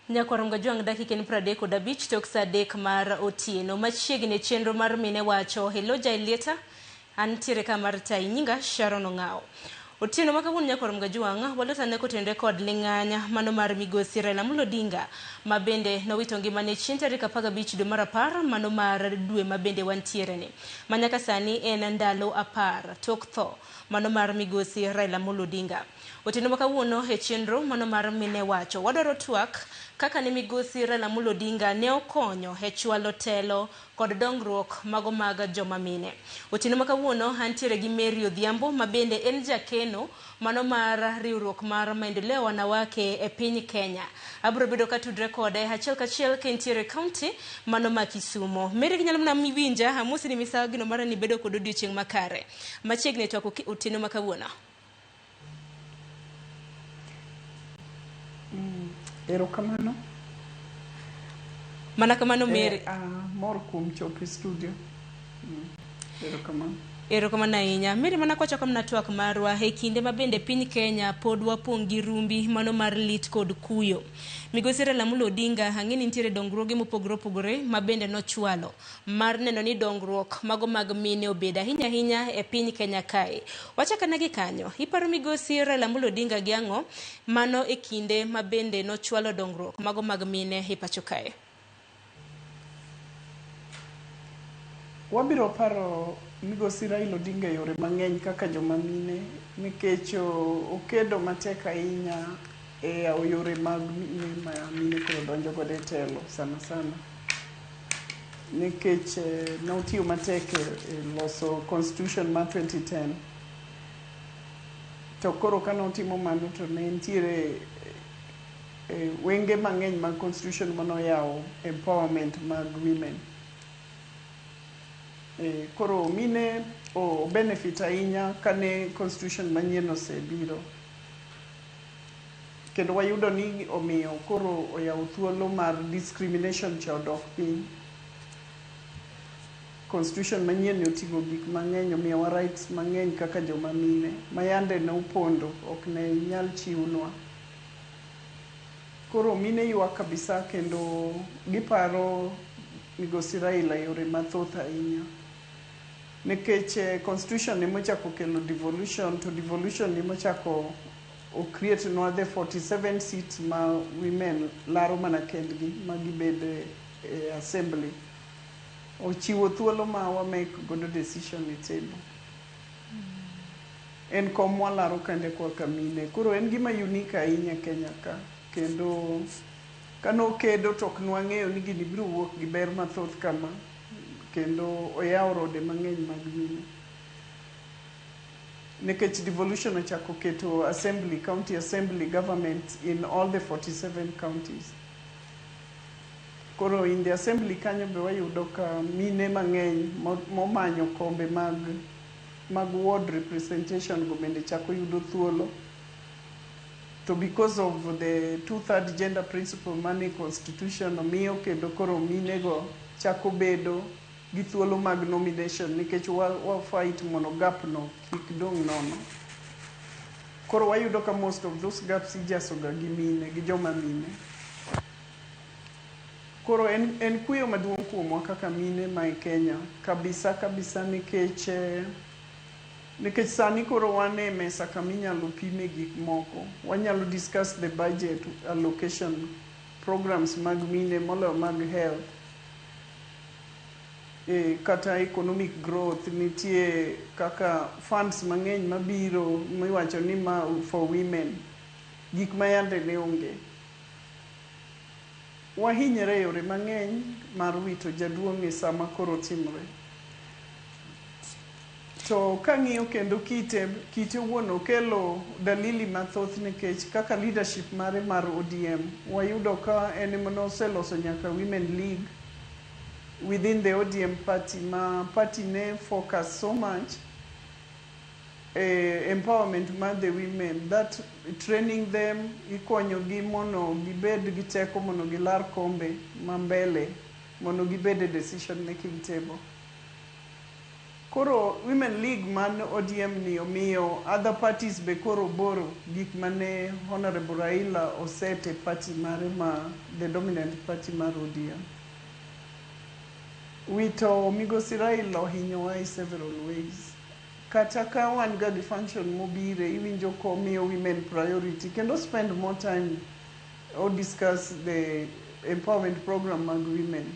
Nyakwarom Gajwang' dakika en 35 tok saa 3 mar otieno. Machiegni chenro mar mine wacho Hello Jailieta antiere ka mar tai nyinga Sharon Ong'ao. Otieno ma kawuono Nyakwarom Gajwang' walotane kotende kod ling'anya mano mar migosi Raila Amolo Odinga ma bende nowito ngimane chieng' tarik 15 dwe mar 10 mano mar dwe ma bende wantiere ni. Manyaka sani en ndalo 10 tok tho mano mar migosi Raila Amolo Odinga. Otieno ma kawuono e chenro mano mar mine wacho wadwaro twak kaka ne migosi Raila Amolo Odinga ne okonyo e chwalo telo kod dongruok mago mag joma mine. Otieno ma kawuono antiere gi Mary Odhiambo ma bende en jakeno mano mar riwruok mar maendeleo wanawake e piny Kenya. Abro bedo ka tudre kode achiel kachiel ka entiere kaunti mano ma Kisumo. Mary ginyalo mna miwinja amosi ni misagino mara ni bedo kod odiochieng' makare. Machiegni to otieno ma kawuono. Erokamano. Mana kamano Mary. Mor kuom chopo e studio. Erokamano. Erokamano ahinya. Mary mana kwachako mna twak marwa e kinde ma bende piny Kenya pod wapong' gi rumbi mano mar lit kod kuyo. Migosi Raila Amolo Odinga ang'eni nitiere dongruoge mopogore opogore ma bende nochwalo mar neno ni dongruok mago mag mine obeda ahinya e piny Kenya kae. Wachakana gi kanyo. Iparo migosi Raila Amolo Odinga gi ang'o mano e kinde ma bende nochwalo dongruok mago mag mine e pacho kae. Wabiro paro migosi Raila Odinga yore mang'eny kaka joma mine nikech okedo matek ahinya e yore mag mine ma mine koro donjo godo e telo sana nikech notiyo matek e loso constitution mar 2010 to koro ka notimo mano to ne nitiere wenge mang'eny mag constitution manoyawo empowerment mag women. Koro mine o benefit ahinya kane constitution manyien osebiro kendo wayudo ni omiyo koro oyawo thuolo mar discrimination cha odok piny. Constitution manyien oting'o gik mang'eny omiyowa rights mang'eny kaka joma mine ma yande ne opondo ok ne nyal chiwnwa. Koro mine ywak kabisa kendo giparo migosi Raila yore mathoth ahinya nikech constitution ema ochako kelo devolution to devolution ema ochako o create nwa the 47 seats ma women laro mana kendgi ma gibede assembly. Ochiwo thuolo ma wa make godo decision e table. En kom walaro kende kwa kamine. Koro en gima unique ahinya Kenya ka kendo kano kedo tok nwang'eyo ni gini biro wuok gi ber mathoth kama kendo oyawo rode mang'eny mag mine nikech devolution ochako keto assembly, county assembly government in all the 47 counties. Koro in the assembly kanyo be wayudo ka mine mang'eny momanyo kombe mag ward representation go bende chako yudo thuolo. To because of the 2/3 gender principle money constitution omiyo kendo koro mine go chako bedo gi thuolo mag nomination nikech wa fight mono gap no kik dong nono. Koro wayudo ka most of those gaps ijasoga gi mine, gi joma mine. Koro en kuyo maduong' kuomwa kaka mine ma e Kenya kabisa nikech sani koro wan e mesa kama inyalo pime gik moko. Wanyalo discuss the budget allocation programs mag mine moloyo mag health. Kata economic growth nitie kaka funds mang'eny mabiro miwacho ni ma for women gik ma yande ne onge. Wahinyre yore mang'eny mar wito jaduong' e sama koro timre. To kang'iyo kendo kite wuon okelo dalili mathoth nikech kaka leadership mare mar ODM wayudo ka en ema oseloso nyaka women league within the ODM party ma party ne focus so much empowerment of the women, that training them ikonyo gi mono gibed gi teko mono gilar kombe ma mbele mono gibed decision making table. koro Women League man ODM ni omiyo other parties be koro boro gik mane Honorable Raila osete party mare ma the dominant party mar ODM. Wito migosi Raila ohinyowa in several ways. Kata ka wan ga di function mobire iwinjo ko miyo women priority kendo spend more time or discuss the empowerment program mag women.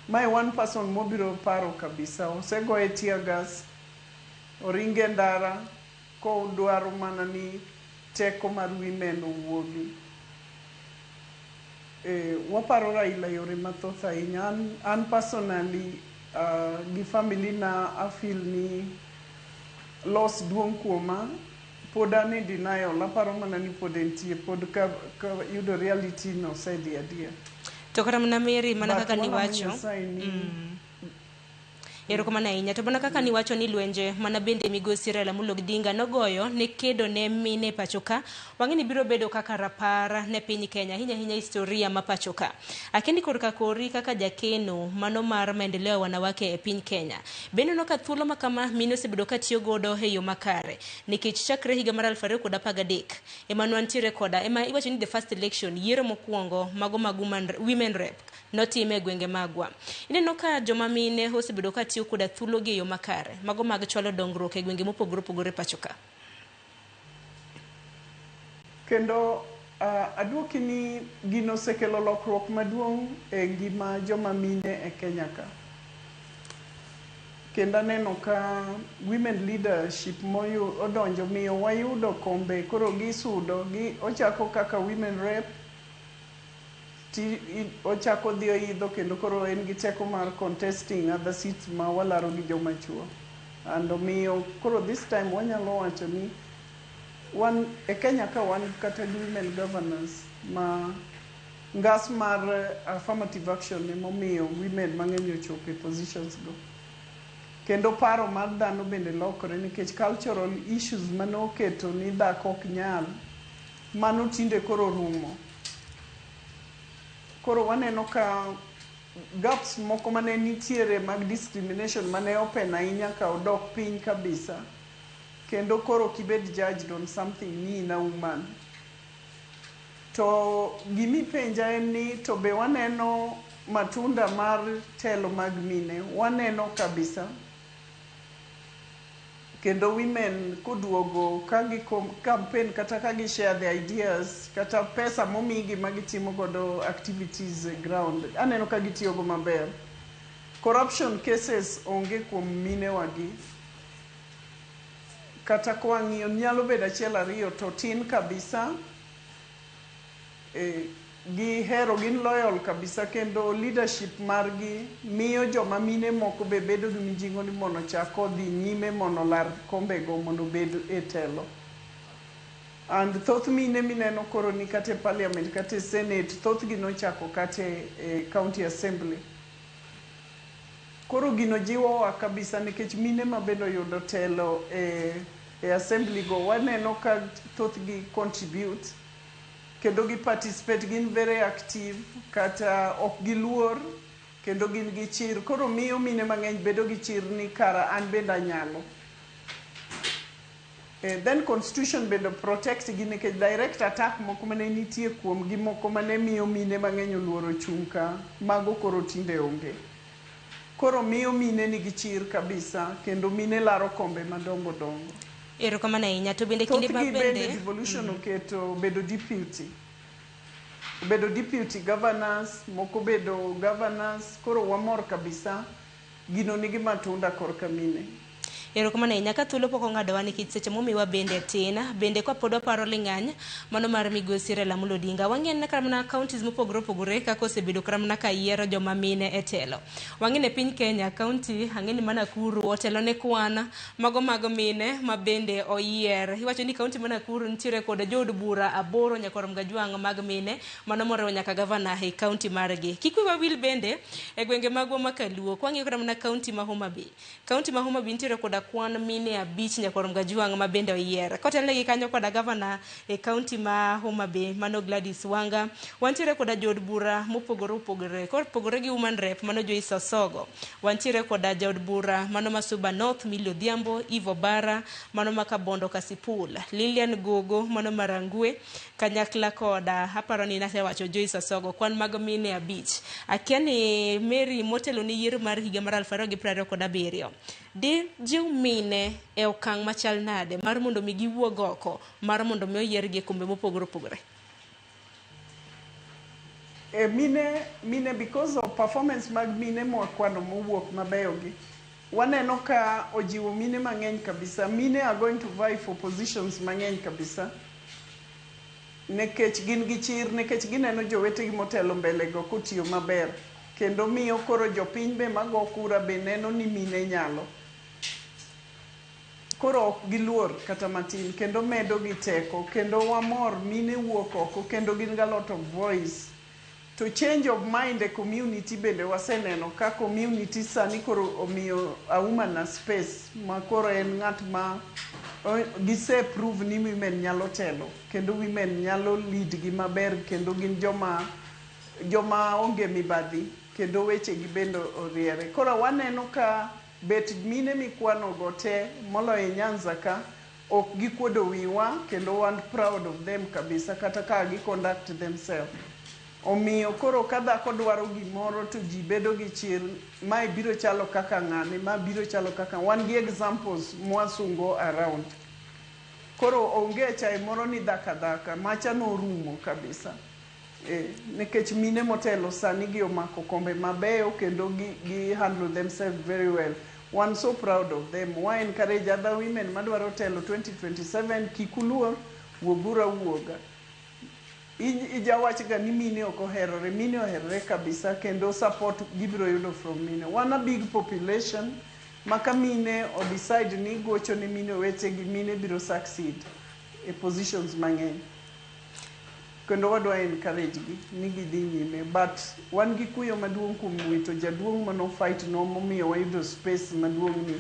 My one person mobiro paro kabisa osego e tear gas oringe ndara ko dwaro mana ni teko mar women owuogi. Waparo Raila yore mathoth ahinya. An personally gi family na afil ni loss duong' kuoma pod an e denial. Aparo mana ni pod entie pod ka yudo reality no sedi adia. To kata mana Mary mana kaka niwacho erokamano ahinya to mana kaka niwacho ni lwenje mana bende migosi Raila Amolo Odinga nogoyo ne kedo ne mine pachoka wang'e ni biro bedo kaka rapar ne piny Kenya hinya historia ma pachoka akendi korka kori kaka jakeno mano mar maendeleo wanawake e piny Kenya bende no ka thuolo makama mine osebedo ka tiyo godo e yo makare nikech chakre higa mar 2013 emano antiere koda ema iwacho ni the first election yiero mokwongo mago mag women rep notime gwenge magwa ineno ka joma mine osebedo ka tiyo koda thuolo gi yo makare mago mag chwalo dongruok e gwenge mopogore opogore pachoka kendo aduoki ni gino sekelo lokruok maduong' e ngima joma mine e Kenya ka kendo aneno ka women leadership moyo odonjo miyo wayudo kombe koro gisudo gi ochako kaka women rep ochako dhio idho kendo koro en gi teko mar contesting other seats ma walaro gi joma chuo and omiyo koro this time wanyalo wacho ni wan e Kenya ka wan kata women governors ma ngas mar affirmative action ne momiyo women mang'eny ochopo e positions go kendo paro mar dhano bende lokore nikech cultural issues manoketo ni dhako ok nyal mano tinde koro rumo koro waneno ka gaps moko mane nitiere mag discrimination mane open ahinya ka odok piny kabisa kendo koro kibed judged on something ni na woman to gimi penja en ni to be waneno matunda mar telo mag mine waneno kabisa kendo women kuduogo kagi campaign kata kagi share the ideas kata pesa momigi magitimo godo activities ground aneno kagi tiyo go maber corruption cases onge kuom mine wagi kata kwa ng'iyo nyalo bedo achiel ariyo to tin kabisa gi hero gin loyal kabisa kendo leadership margi miyo joma mine moko be bedo gi mijingo ni mondo chako dhi nyime mondo lar kombe go mondo bed e telo and thoth mine mineno koro ni kate parliament kate senate thoth gi nochako kate county assembly koro gino jiwowa kabisa nikech mine ma bendo yudo telo e assembly go waneno ka thoth gi contribute kendo gi participate gin very active kata ok giluor kendo gin gi chir koro miyo mine mang'eny bedo gi chir ni kara an benda nyalo then constitution bendo protect gi nikech direct attack moko mane nitie kuom gi moko mane miyo mine mang'eny oluoro chung ka mago koro tinde onge koro miyo mine nigi chir kabisa kendo mine laro kombe madongo dongo erokamano ahinya to bende kinde bende devolution oketo bedo deputy governors moko bedo governors koro wamor kabisa gino nigi matunda korka mine erokamano ahinya ka thuolo pok ong'adowa nikech seche momiwa bende tin bende ka pod waparo ling'any mano mar migosi Raila Amolo Odinga wang'e kata mana counties mopogore opogore kaka osebedo kata mana ka yiero joma mine e telo wang'e ne piny Kenya county ang'e ni ma Nakuru otelo ne kwan mago mag mine ma bende oyier iwacho ni county ma Nakuru nitiere kod jood bura 8 nyaka rom gajwang' mag mine mano moriwo nyaka governor e county margi kik wiwa wil bende e gwenge magwa ma Kaluo wang'e kata mana county ma Homa Bay nitiere kod kwan mine 5 Nyakorom Gajwang' ma bende oyier. Kotelnegi kanyo koda gavana e kaunti ma Homa Bay mano Gladys Wanga. Wantiere koda jood bura mopogore opogore. Kopogore gi Women Rep mano Joyce Osogo. Wantiere koda jood bura mano Masuba North Millie Odhiambo, Ivo Bara mano Makabondo Kasipul, Lilian Gogo mano Marangwe, kanyakla koda aparo ni nasewacho Joyce Osogo, kwan mag mine 5. Akia ni Mary motelo ni yiero mar higa mar 2027 di jiw mine e okang' machal nade mar mondo mi giwuog oko mar mondo mi oyiergi e kombe mopogore opogore. Mine because of performance mag mine mwakwano mowuok mabeyogi, waneno ka ojiwo mine mang'eny kabisa. Mine are going to vie for positions mang'eny kabisa, nekech gin gi chir, nekech gineno jowetegi motelo mbelego kotiyo maber, kendo miyo koro jopiny be mago kura be neno ni mine nyalo. Koro ok giluor kata matin, kendo medo gi teko, kendo wamor mine wuok oko, kendo gin ga lot of voice. To change of mind e community bende waseneno ka community sani koro omiyo Auma na space ma koro en ng'at ma gise prove ni women nyalo telo, kendo women nyalo lead gi maber, kendo gin joma onge mibadhi, kendo weche gi bende oriere. Koro waneno ka bet mine mikwano go te moloyo Nyanza ka ok gikuodo wiwa, kendo wan proud of them kabisa, kata ka gi conduct themselves. Omiyo koro ka dhako dwaro gimoro to ji bedo gi chir, mae biro chalo kaka ng'ane, ma biro chalo kaka wan gi examples mwasungo around. Koro onge chai moro ni dhaka macha no rumo kabisa. Nekech mine motelo sani gi omako kombe mabeyo, kendo gi handle themselves very well. One so proud of them. Why encourage other women madwaro telo 2027 kikuluor wuogura wuoga. Ijawach ga ni mine ok oherore, mine oherore kabisa, kendo support gibiro yudo from mine. One a big population, maka mine o decide ni gocho ni mine wechegi, mine biro succeed e positions mang'eny. Kendo wadwa encourage gi ni gidhi nyime, but wan gi kuyo maduong' kuom wito jaduong' mano fight no momiyo wayudo space maduong' ni.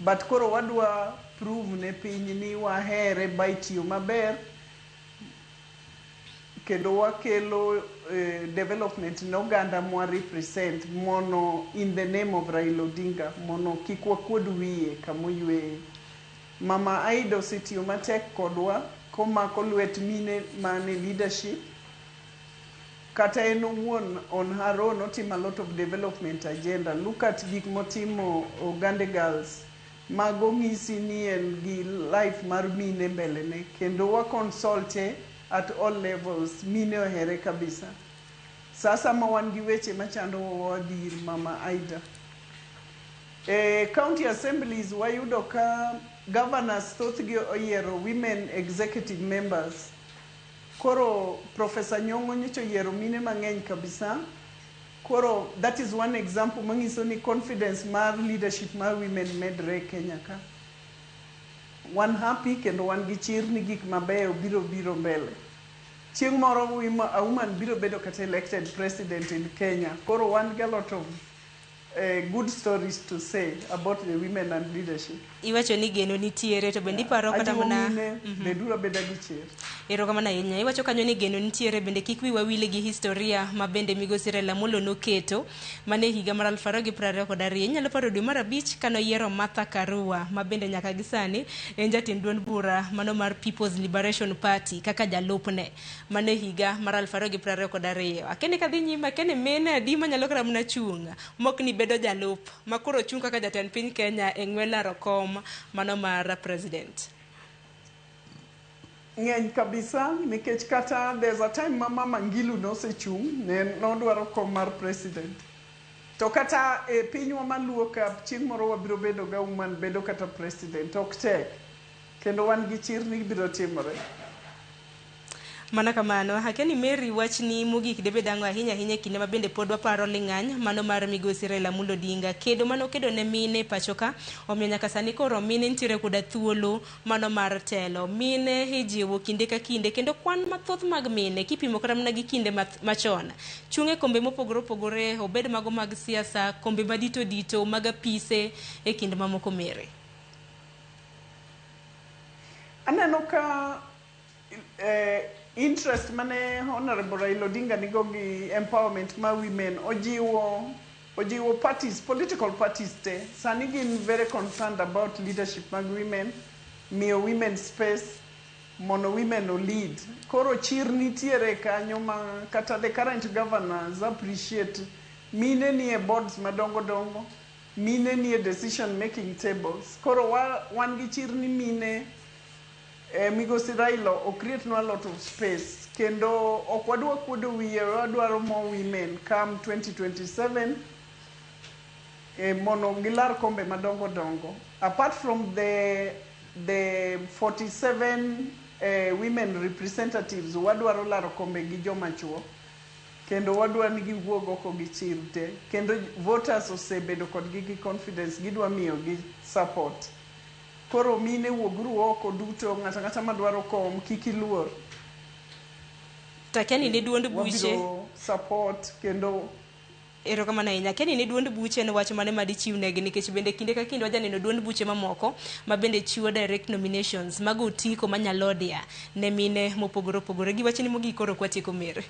But koro wadwa prove ne piny ni wahere by tiyo maber, kendo wakelo development no ganda mwa represent mono in the name of Raila Odinga, mono kik wakuod wiye kamoywe. Mama Aida osetiyo matek kodwa komako lwet mine mane leadership, kata en owuon on her own otimo a lot of development agenda. Look at gik motimo Ogande Girls, mago ng'isi ni en gi life mar mine mbele ne, kendo wa consulte at all levels, mine ohere kabisa. Sasa ma wan gi weche machando wadir Mama Aida. County assemblies wayudo ka governors thothgi oyiero women executive members. Koro Professor Nyong'o nyocha oyiero mine mang'eny kabisa. Koro that is one example mangiso ni confidence mar leadership mar women medre Kenya ka. Wan happy kendo wan gi chir ni gik mabeyo biro mbele. Chieng' moro Auma biro bedo kata elected president in Kenya. Koro wan get a lot of good stories to say about the women and leadership. Iwacho ni geno nitiere, to bende iparo kata mana bedura beda gi chir. Erokamano ahinya. Iwacho kanyo ni geno nitiere, bende kik wiwa wile gi historia ma bende Migosi Raila Amolo noketo mane higa mar 2022. Inyalo paro dwe mar 5 kano yiero Martha Karua ma bende nyaka gisani en jatend duond bura mano mar People's Liberation Party kaka jalupne mane higa mar 2022. Akene kadhi nyima, akene mene adi manyalo kara mna chunga mok ni bedo jalup makoro chung kaka jatend piny Kenya e ng'wela rokom mano mar president. Ng'eny kabisa, nikech kata there's a time Mama Ngilu nosechung' ne nodwaro kom mar president. To kata e pinywa maluo ka chieng' moro wabiro bedo ga woman bedo kata president ok tek, kendo wan gi chir ni biro timore. Mana kamano, hakeni Mary wachni mogik debe dango ahinya kinde mabende pod waparo ling'any mano mar Migosi Raila Amolo Odinga kedo mano kedo ne mine pachoka. Omiyo nyaka sani koro mine nitiere koda thuolo mano mar telo. Mine hijiwo kinde ka kinde, kendo kwan mathoth mag mine kipimo kata mana gi kinde machon chunge kombe mopogore opogore, obed mago mag siasa, kombe madito mag apise e kinde mamoko Mary. Aneno ka interest mane Honorable Raila Odinga nigo gi empowerment ma women ojiwo parties, political parties te. Sani gin very concerned about leadership mag women, miyo women space, mono women o lead. Koro chir nitiere kanyo ma kata the current governors appreciate mine nie boards madongo dongo, mine nie decision making tables. Koro wan gi chir ni mine Migosi Raila o create no a lot of space. Kendo okwadwa kudo wiye wadwaro more women come 2027 mono gilar kombe madongo dongo. Apart from the 47 women representatives wadwaro laro kombe gi joma chuo. Kendo wadwa ni giwuog oko gi chirte. Kendo voters osebedo kod gi confidence gidwa miyo gi support. Koro mine wuogru oko duto ngata madwaro kom kik iluor. Takeni ni duond buche support kendo erokamano ahinya. Keni ni duond buche ne wach mane madichiwnegi nikech bende kinde ka kinde wajaneno duond buche mamoko ma bende chiwo direct nominations mag otiko manyalo dia ne mine mopogore opogore. Gi wachni mogik koro kwatieko mere.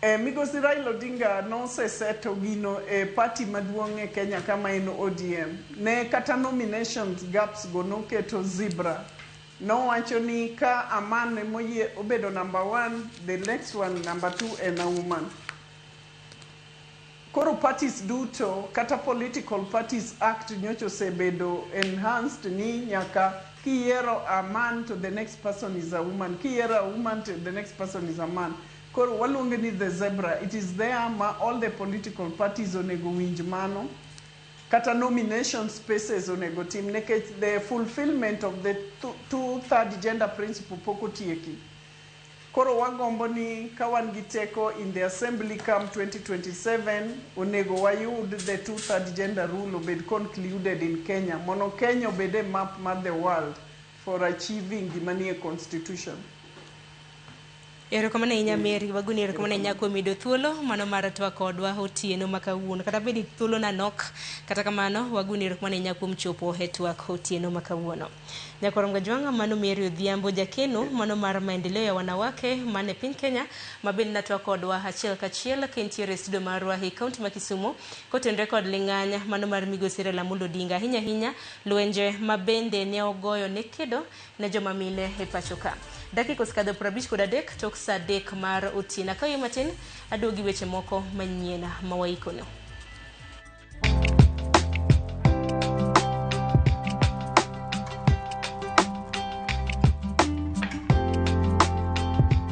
Migosi Raila Odinga noseseto gino party maduong' e Kenya kama en ODM. Ne kata nominations gaps go noketo zebra. No wacho ni ka Aman moye obedo number 1, the next one number 2 and a woman. Koro parties duto kata political parties act nyocho sebedo enhanced ni nyaka kiero a man to the next person is a woman. Kiero a woman to the next person is a man. Koro waluonge ni the zebra. It is there ma all the political parties onego winj mano. Kata nomination spaces onego tim nekech the fulfillment of the two-third gender principle poko tieki. Koro wagombo ni kawan gi teko in the assembly come 2027 onego wayud the two-third gender rule obed concluded in Kenya. Mono Kenya obede map mar the world for achieving gimanie constitution. Erokamano ahinya Mary, waguni erokamano ahinya kuom mido thuolo mano mar twak kodwa otieno ma kawuono. Kata bedi thuolo nanok, kata kamano waguni erokamano ahinya kuom chopo e twak otieno ma kawuono. Nyakoro Mgajwanga mano Mary Odhiambo jakeno mano mar maendeleo ya wanawake mane piny Kenya mabende natwak kodwa achiel kachiel kentiere studio marwa e kaunti ma Kisumu kotenre kod ling'anya mano mar Migosi Raila Amolo Odinga hinya lwenje mabende ne ogoyo ne kedo ne joma mine e pacho ka. Dakika osekadho 53 tok saa 3 mar otieno. Kayo matin aduogi weche moko manyien ma waikono.